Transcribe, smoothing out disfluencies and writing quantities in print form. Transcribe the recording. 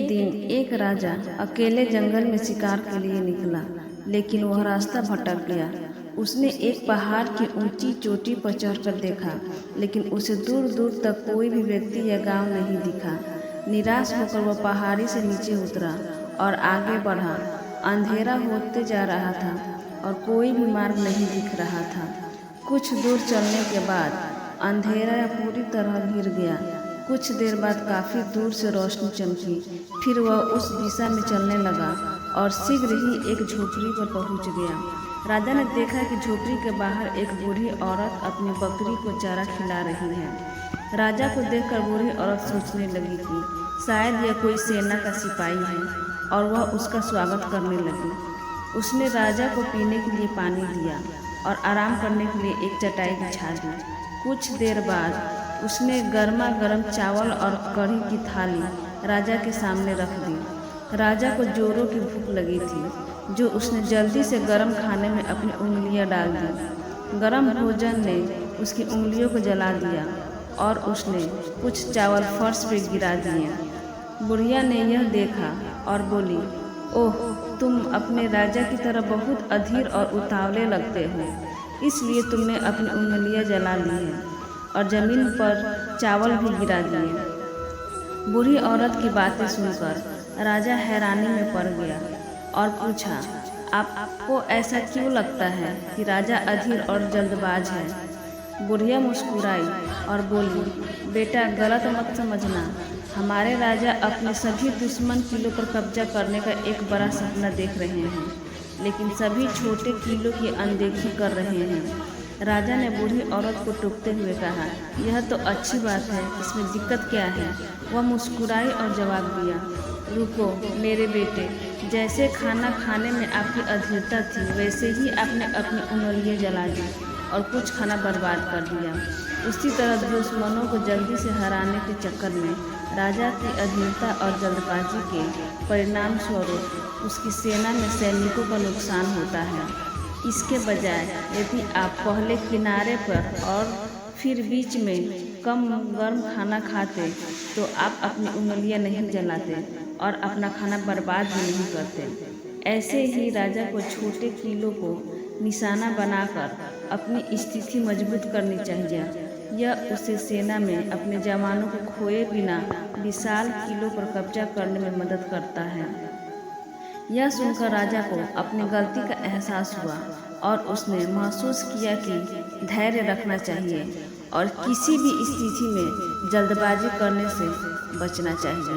दिन एक राजा अकेले जंगल में शिकार के लिए निकला, लेकिन वह रास्ता भटक गया। उसने एक पहाड़ की ऊंची चोटी पर चढ़कर देखा, लेकिन उसे दूर दूर तक कोई भी व्यक्ति या गांव नहीं दिखा। निराश होकर वह पहाड़ी से नीचे उतरा और आगे बढ़ा। अंधेरा होते जा रहा था और कोई भी मार्ग नहीं दिख रहा था। कुछ दूर चलने के बाद अंधेरा पूरी तरह घिर गया। कुछ देर बाद काफ़ी दूर से रोशनी चमकी। फिर वह उस दिशा में चलने लगा और शीघ्र ही एक झोपड़ी पर पहुंच गया। राजा ने देखा कि झोपड़ी के बाहर एक बूढ़ी औरत अपनी बकरी को चारा खिला रही है। राजा को देखकर बूढ़ी औरत सोचने लगी कि शायद यह कोई सेना का सिपाही है और वह उसका स्वागत करने लगी। उसने राजा को पीने के लिए पानी दिया और आराम करने के लिए एक चटाई बिछा दी। कुछ देर बाद उसने गर्मा गर्म चावल और कढ़ी की थाली राजा के सामने रख दी। राजा को जोरों की भूख लगी थी, जो उसने जल्दी से गर्म खाने में अपनी उंगलियां डाल दी। गर्म भोजन ने उसकी उंगलियों को जला दिया और उसने कुछ चावल फर्श पे गिरा दिए। बुढ़िया ने यह देखा और बोली, ओह, तुम अपने राजा की तरह बहुत अधीर और उतावले लगते हो, इसलिए तुमने अपनी उंगलियां जला ली हैं और जमीन पर चावल भी गिरा दिए। बूढ़ी औरत की बातें सुनकर राजा हैरानी में पड़ गया और पूछा, आपको ऐसा क्यों लगता है कि राजा अधीर और जल्दबाज है? बुढ़िया मुस्कुराई और बोली, बेटा, गलत मत समझना। हमारे राजा अपने सभी दुश्मन किलों पर कब्जा करने का एक बड़ा सपना देख रहे हैं, लेकिन सभी छोटे किलों की अनदेखी कर रहे हैं। राजा ने बूढ़ी औरत को टोकते हुए कहा, यह तो अच्छी बात है, इसमें दिक्कत क्या है? वह मुस्कुराई और जवाब दिया, रुको मेरे बेटे, जैसे खाना खाने में आपकी अधीरता थी, वैसे ही आपने अपनी उंगलियां जला दी और कुछ खाना बर्बाद कर दिया। उसी तरह दुश्मनों को जल्दी से हराने के चक्कर में राजा की अधीरता और जल्दबाजी के परिणाम स्वरूप उसकी सेना में सैनिकों का नुकसान होता है। इसके बजाय यदि आप पहले किनारे पर और फिर बीच में कम गर्म खाना खाते, तो आप अपनी उंगलियां नहीं जलाते और अपना खाना बर्बाद भी नहीं करते। ऐसे ही राजा को छोटे किलों को निशाना बनाकर अपनी स्थिति मजबूत करनी चाहिए। यह उसे सेना में अपने जवानों को खोए बिना विशाल किलों पर कब्जा करने में मदद करता है। यह सुनकर राजा को अपनी गलती का एहसास हुआ और उसने महसूस किया कि धैर्य रखना चाहिए और किसी भी स्थिति में जल्दबाजी करने से बचना चाहिए।